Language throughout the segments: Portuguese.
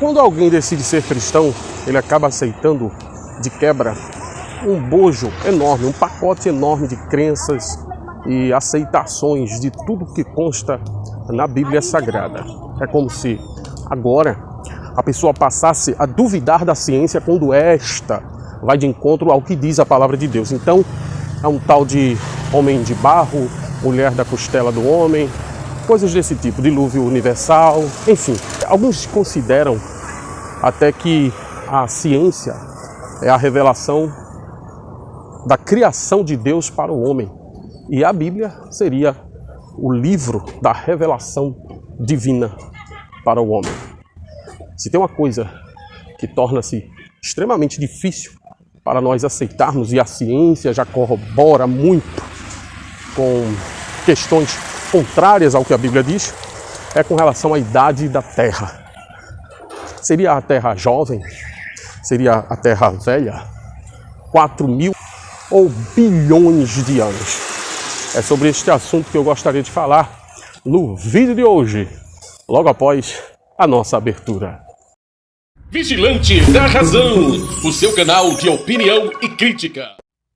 quando alguém decide ser cristão, ele acaba aceitando de quebra um bojo enorme, um pacote enorme de crenças e aceitações de tudo que consta na Bíblia Sagrada. É como se agora a pessoa passasse a duvidar da ciência quando esta vai de encontro ao que diz a palavra de Deus. Então, é um tal de homem de barro, mulher da costela do homem, coisas desse tipo, dilúvio universal, enfim. Alguns consideram até que a ciência é a revelação da criação de Deus para o homem. E a Bíblia seria o livro da revelação divina para o homem. Se tem uma coisa que torna-se extremamente difícil para nós aceitarmos, e a ciência já corrobora muito com questões contrárias ao que a Bíblia diz, é com relação à idade da Terra. Seria a Terra jovem? Seria a Terra velha? 4.000 ou bilhões de anos? É sobre este assunto que eu gostaria de falar no vídeo de hoje, logo após a nossa abertura. Vigilante da Razão, o seu canal de opinião e crítica.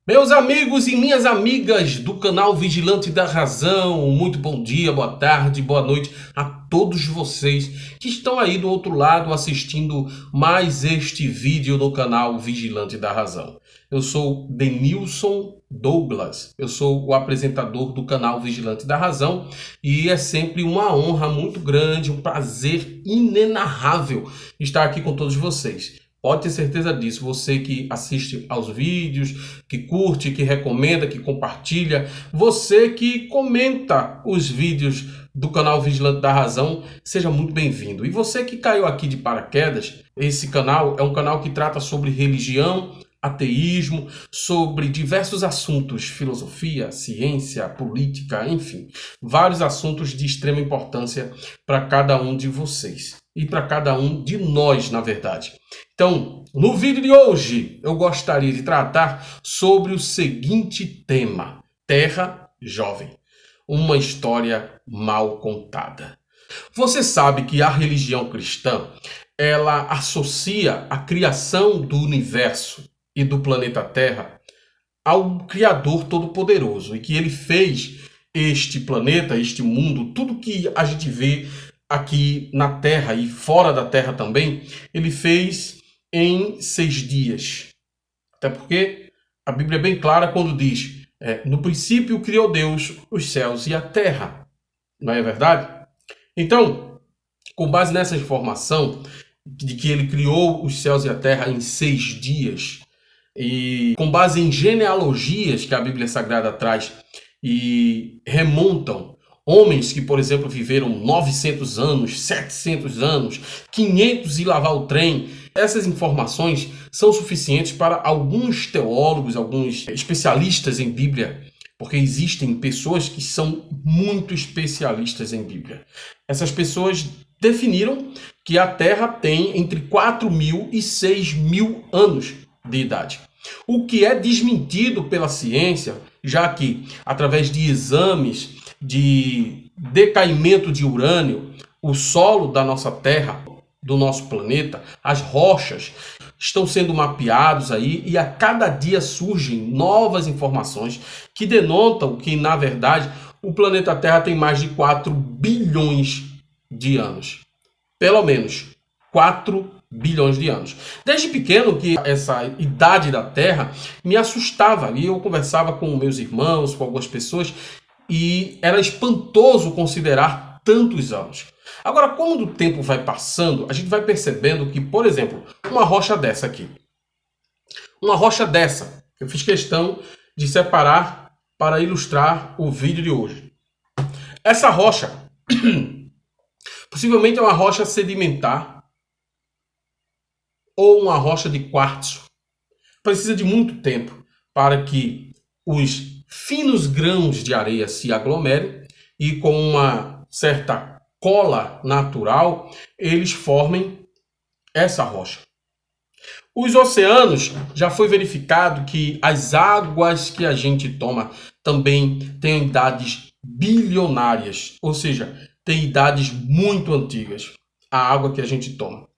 Meus amigos e minhas amigas do canal Vigilante da Razão, muito bom dia, boa tarde, boa noite a todos vocês que estão aí do outro lado assistindo mais este vídeo no canal Vigilante da Razão. Eu sou Denilson Douglas, eu sou o apresentador do canal Vigilante da Razão e é sempre uma honra muito grande, um prazer inenarrável estar aqui com todos vocês. Pode ter certeza disso, você que assiste aos vídeos, que curte, que recomenda, que compartilha, você que comenta os vídeos do canal Vigilante da Razão, seja muito bem-vindo. E você que caiu aqui de paraquedas, esse canal é um canal que trata sobre religião, ateísmo, sobre diversos assuntos, filosofia, ciência, política, enfim, vários assuntos de extrema importância para cada um de vocês e para cada um de nós, na verdade. Então, no vídeo de hoje, eu gostaria de tratar sobre o seguinte tema: Terra Jovem, uma história mal contada. Você sabe que a religião cristã, ela associa a criação do universo e do planeta Terra ao Criador Todo-Poderoso, e que ele fez este planeta, este mundo, tudo que a gente vê aqui na Terra e fora da Terra também, ele fez em 6 dias. Até porque a Bíblia é bem clara quando diz, no princípio criou Deus os céus e a terra. Não é verdade? Então, com base nessa informação de que ele criou os céus e a terra em 6 dias, e com base em genealogias que a Bíblia Sagrada traz e remontam homens que, por exemplo, viveram 900 anos, 700 anos, 500 e lá vai o trem. Essas informações são suficientes para alguns teólogos, alguns especialistas em Bíblia, porque existem pessoas que são muito especialistas em Bíblia. Essas pessoas definiram que a Terra tem entre 4.000 e 6.000 anos de idade. O que é desmentido pela ciência, já que, através de exames de decaimento de urânio, o solo da nossa Terra, do nosso planeta, as rochas, estão sendo mapeados aí e a cada dia surgem novas informações que denotam que, na verdade, o planeta Terra tem mais de 4 bilhões de anos. Pelo menos 4 bilhões de anos. Desde pequeno que essa idade da Terra me assustava e eu conversava com meus irmãos, com algumas pessoas, e era espantoso considerar tantos anos. Agora, quando o tempo vai passando, a gente vai percebendo que, por exemplo, uma rocha dessa aqui. Uma rocha dessa, eu fiz questão de separar para ilustrar o vídeo de hoje. Essa rocha, possivelmente é uma rocha sedimentar ou uma rocha de quartzo. Precisa de muito tempo para que os finos grãos de areia se aglomerem e com uma certa cola natural, eles formem essa rocha. Os oceanos, já foi verificado que as águas que a gente toma também têm idades bilionárias, ou seja, têm idades muito antigas, a água que a gente toma.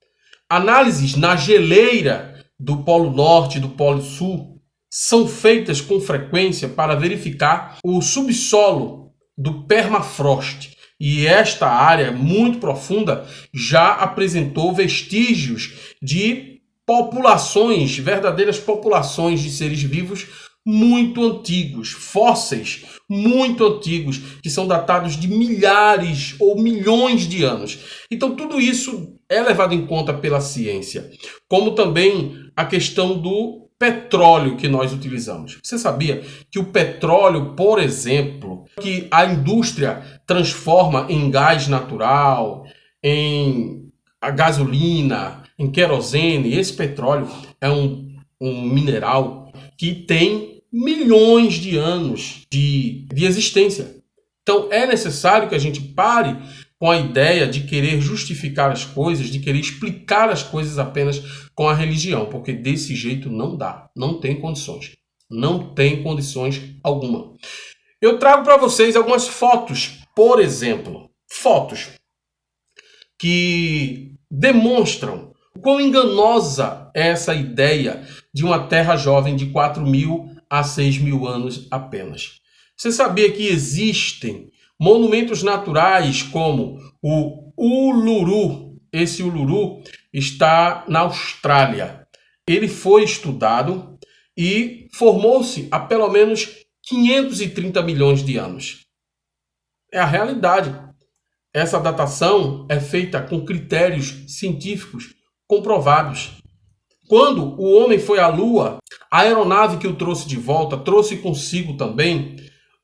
Análises na geleira do Polo Norte e do Polo Sul são feitas com frequência para verificar o subsolo do permafrost. E esta área muito profunda já apresentou vestígios de populações, verdadeiras populações de seres vivos muito antigos, fósseis muito antigos, que são datados de milhares ou milhões de anos. Então tudo isso é levado em conta pela ciência, como também a questão do petróleo que nós utilizamos. Você sabia que o petróleo, por exemplo, que a indústria transforma em gás natural, em a gasolina, em querosene, esse petróleo é um mineral que tem milhões de anos de existência. Então é necessário que a gente pare com a ideia de querer justificar as coisas, de querer explicar as coisas apenas com a religião, porque desse jeito não dá, não tem condições, não tem condições alguma. Eu trago para vocês algumas fotos, por exemplo, fotos que demonstram o quão enganosa é essa ideia de uma terra jovem de 4.000 a 6.000 anos apenas. Você sabia que existem monumentos naturais como o Uluru? Esse Uluru está na Austrália. Ele foi estudado e formou-se há pelo menos 530 milhões de anos. É a realidade. Essa datação é feita com critérios científicos comprovados. Quando o homem foi à Lua, a aeronave que o trouxe de volta trouxe consigo também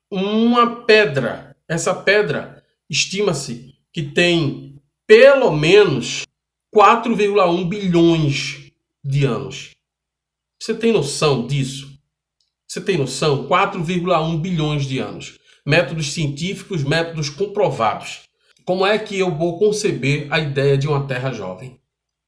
uma pedra. Essa pedra estima-se que tem pelo menos 4,1 bilhões de anos. Você tem noção disso? Você tem noção? 4,1 bilhões de anos. Métodos científicos, métodos comprovados. Como é que eu vou conceber a ideia de uma Terra jovem?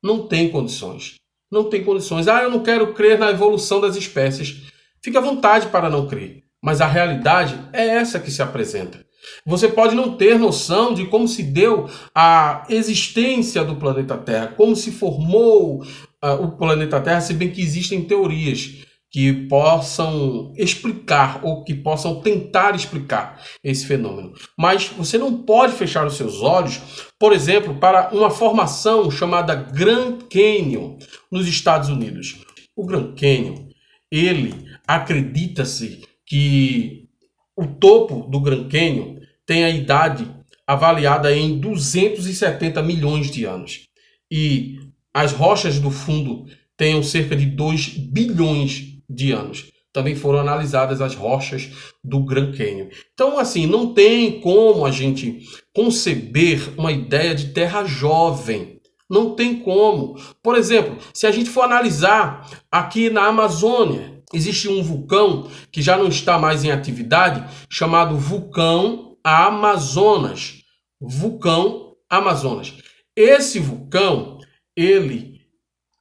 Não tem condições. Não tem condições. Eu não quero crer na evolução das espécies. Fique à vontade para não crer. Mas a realidade é essa que se apresenta. Você pode não ter noção de como se deu a existência do planeta Terra, como se formou o planeta Terra, se bem que existem teorias que possam explicar ou que possam tentar explicar esse fenômeno. Mas você não pode fechar os seus olhos, por exemplo, para uma formação chamada Grand Canyon nos Estados Unidos. O Grand Canyon, ele acredita-se que o topo do Grand Canyon tem a idade avaliada em 270 milhões de anos. E as rochas do fundo tenham cerca de 2 bilhões de anos. Também foram analisadas as rochas do Grand Canyon. Então, assim, não tem como a gente conceber uma ideia de terra jovem. Não tem como. Por exemplo, se a gente for analisar aqui na Amazônia, existe um vulcão que já não está mais em atividade, chamado Vulcão Amazonas. Vulcão Amazonas. Esse vulcão, ele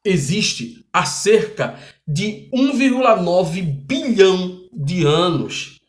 existe há cerca de 1,9 bilhão de anos.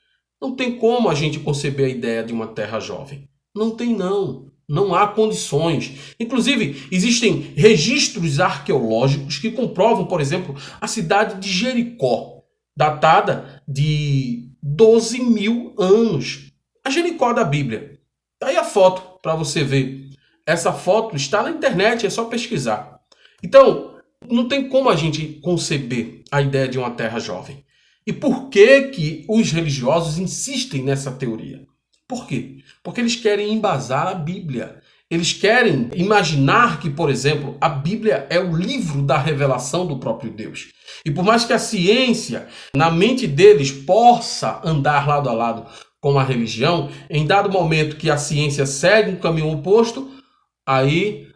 Não tem como a gente conceber a ideia de uma terra jovem. Não tem, não. Não há condições. Inclusive, existem registros arqueológicos que comprovam, por exemplo, a cidade de Jericó, datada de 12.000 anos. A Jericó da Bíblia. Tá aí a foto para você ver. Essa foto está na internet, é só pesquisar. Então, não tem como a gente conceber a ideia de uma terra jovem. E por que os religiosos insistem nessa teoria? Por quê? Porque eles querem embasar a Bíblia. Eles querem imaginar que, por exemplo, a Bíblia é o livro da revelação do próprio Deus. E por mais que a ciência, na mente deles, possa andar lado a lado com a religião, em dado momento que a ciência segue um caminho oposto, aí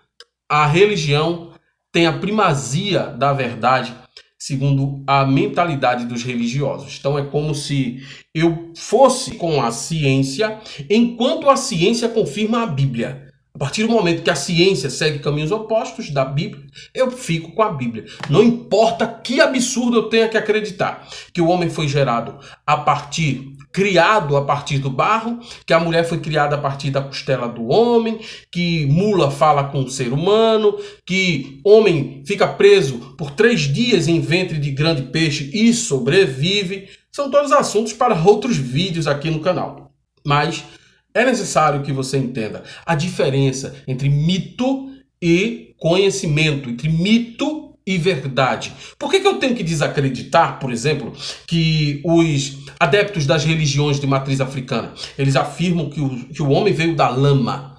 a religião tem a primazia da verdade, segundo a mentalidade dos religiosos. Então é como se eu fosse com a ciência, enquanto a ciência confirma a Bíblia. A partir do momento que a ciência segue caminhos opostos da Bíblia, eu fico com a Bíblia. Não importa que absurdo eu tenha que acreditar, que o homem foi gerado a partir criado a partir do barro, que a mulher foi criada a partir da costela do homem, que mula fala com o ser humano, que homem fica preso por 3 dias em ventre de grande peixe e sobrevive. São todos assuntos para outros vídeos aqui no canal. Mas é necessário que você entenda a diferença entre mito e conhecimento, entre mito e verdade. Por que eu tenho que desacreditar, por exemplo, que os adeptos das religiões de matriz africana, eles afirmam que o homem veio da lama?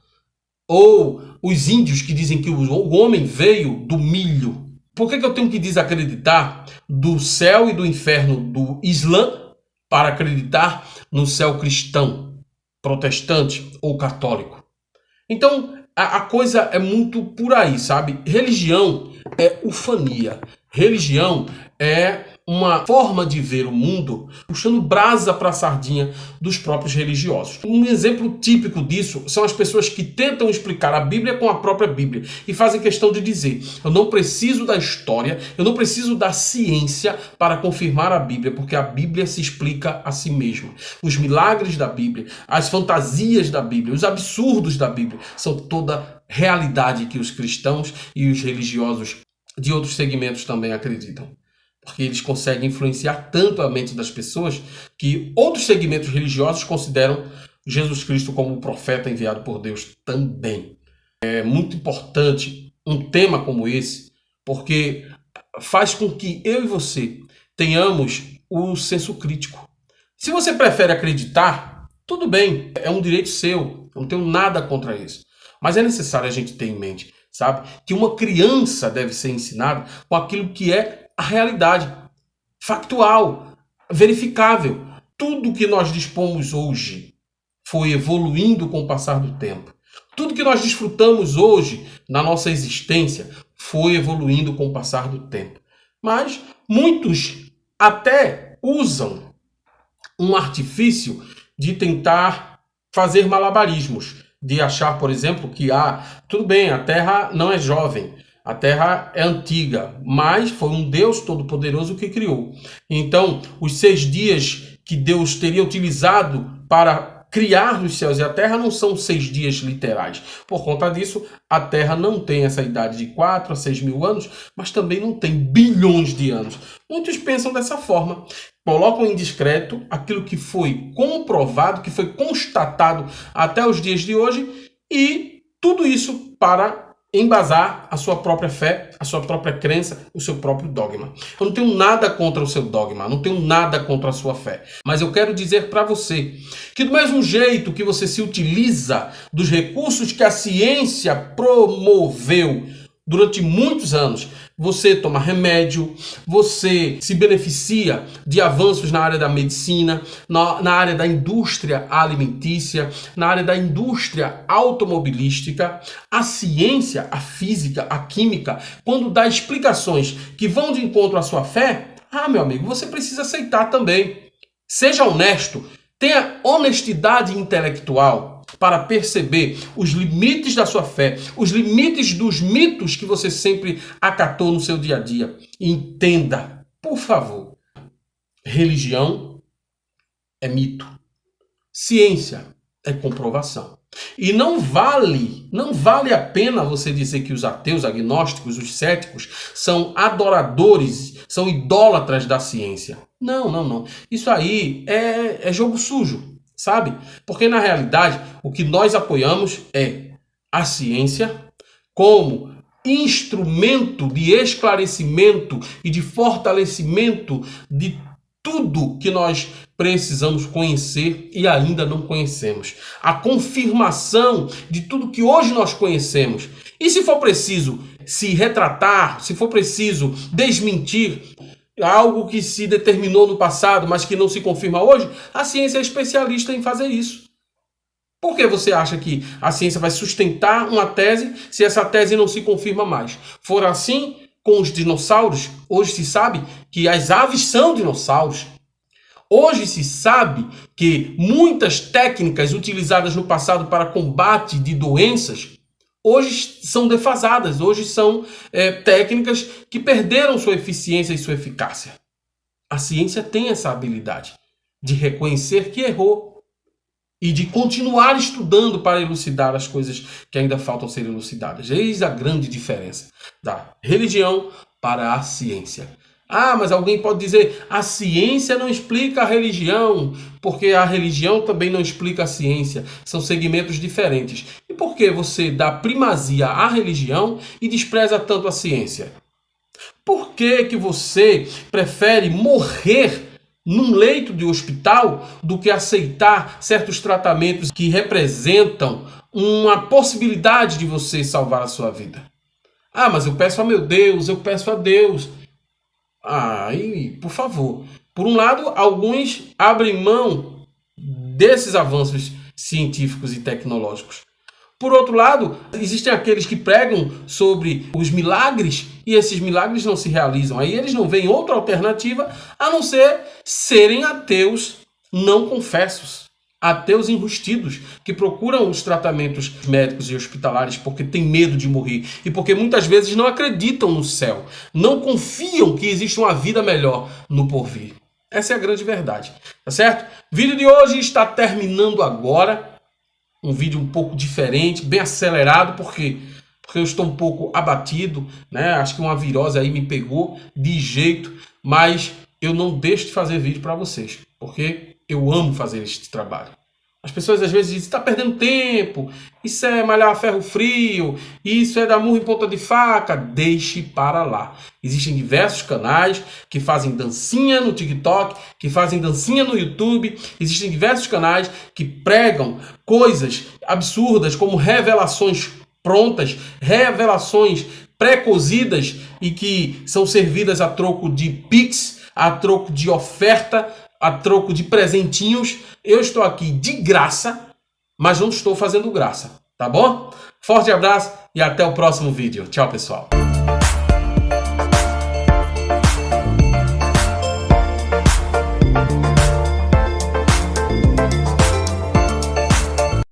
Ou os índios que dizem que o homem veio do milho? Por que eu tenho que desacreditar do céu e do inferno do Islã para acreditar no céu cristão, protestante ou católico? Então, a coisa é muito por aí, sabe? Religião é ufania. Religião é uma forma de ver o mundo puxando brasa para a sardinha dos próprios religiosos. Um exemplo típico disso são as pessoas que tentam explicar a Bíblia com a própria Bíblia e fazem questão de dizer: eu não preciso da história, eu não preciso da ciência para confirmar a Bíblia, porque a Bíblia se explica a si mesma. Os milagres da Bíblia, as fantasias da Bíblia, os absurdos da Bíblia são toda realidade que os cristãos e os religiosos de outros segmentos também acreditam. Porque eles conseguem influenciar tanto a mente das pessoas que outros segmentos religiosos consideram Jesus Cristo como um profeta enviado por Deus também. É muito importante um tema como esse, porque faz com que eu e você tenhamos o senso crítico. Se você prefere acreditar, tudo bem, é um direito seu, eu não tenho nada contra isso. Mas é necessário a gente ter em mente, sabe, que uma criança deve ser ensinada com aquilo que é a realidade, factual, verificável. Tudo que nós dispomos hoje foi evoluindo com o passar do tempo. Tudo que nós desfrutamos hoje na nossa existência foi evoluindo com o passar do tempo. Mas muitos até usam um artifício de tentar fazer malabarismos, de achar, por exemplo, que tudo bem, a Terra não é jovem, a Terra é antiga, mas foi um Deus Todo-Poderoso que criou. Então, os 6 dias que Deus teria utilizado para criar os céus e a Terra não são 6 dias literais. Por conta disso, a Terra não tem essa idade de 4 a 6 mil anos, mas também não tem bilhões de anos. Muitos pensam dessa forma. Colocam em discreto aquilo que foi comprovado, que foi constatado até os dias de hoje, e tudo isso para embasar a sua própria fé, a sua própria crença, o seu próprio dogma. Eu não tenho nada contra o seu dogma, não tenho nada contra a sua fé, mas eu quero dizer para você que do mesmo jeito que você se utiliza dos recursos que a ciência promoveu durante muitos anos, você toma remédio, você se beneficia de avanços na área da medicina, na área da indústria alimentícia, na área da indústria automobilística. A ciência, a física, a química, quando dá explicações que vão de encontro à sua fé, meu amigo, você precisa aceitar também. Seja honesto, tenha honestidade intelectual para perceber os limites da sua fé, os limites dos mitos que você sempre acatou no seu dia a dia. Entenda, por favor, religião é mito, ciência é comprovação. E não vale a pena você dizer que os ateus, agnósticos, os céticos são adoradores, são idólatras da ciência. Não. Isso aí é jogo sujo. Sabe? Porque na realidade o que nós apoiamos é a ciência como instrumento de esclarecimento e de fortalecimento de tudo que nós precisamos conhecer e ainda não conhecemos. A confirmação de tudo que hoje nós conhecemos. E se for preciso se retratar, se for preciso desmentir algo que se determinou no passado, mas que não se confirma hoje, a ciência é especialista em fazer isso. Por que você acha que a ciência vai sustentar uma tese se essa tese não se confirma mais? For assim com os dinossauros, hoje se sabe que as aves são dinossauros. Hoje se sabe que muitas técnicas utilizadas no passado para combate de doenças hoje são defasadas, hoje são técnicas que perderam sua eficiência e sua eficácia. A ciência tem essa habilidade. de reconhecer que errou e de continuar estudando para elucidar as coisas que ainda faltam ser elucidadas. Eis a grande diferença da religião para a ciência. Ah, mas alguém pode dizer, a ciência não explica a religião, porque a religião também não explica a ciência. São segmentos diferentes. E por que você dá primazia à religião e despreza tanto a ciência? Por que você prefere morrer num leito de hospital do que aceitar certos tratamentos que representam uma possibilidade de você salvar a sua vida? Ah, mas eu peço a meu Deus, eu peço a Deus. Por favor. Por um lado, alguns abrem mão desses avanços científicos e tecnológicos. Por outro lado, existem aqueles que pregam sobre os milagres e esses milagres não se realizam. Aí eles não veem outra alternativa a não ser serem ateus não confessos. Ateus enrustidos, que procuram os tratamentos médicos e hospitalares porque têm medo de morrer e porque muitas vezes não acreditam no céu, não confiam que existe uma vida melhor no porvir. Essa é a grande verdade, tá certo? O vídeo de hoje está terminando agora, um vídeo um pouco diferente, bem acelerado, porque eu estou um pouco abatido, né? Acho que uma virose aí me pegou de jeito, mas eu não deixo de fazer vídeo para vocês, porque eu amo fazer este trabalho. As pessoas às vezes dizem, está perdendo tempo, isso é malhar a ferro frio, isso é dar murro em ponta de faca. Deixe para lá. Existem diversos canais que fazem dancinha no TikTok, que fazem dancinha no YouTube. Existem diversos canais que pregam coisas absurdas como revelações prontas, revelações pré-cozidas e que são servidas a troco de Pix, a troco de oferta, a troco de presentinhos. Eu estou aqui de graça, mas não estou fazendo graça, tá bom? Forte abraço e até o próximo vídeo. Tchau, pessoal.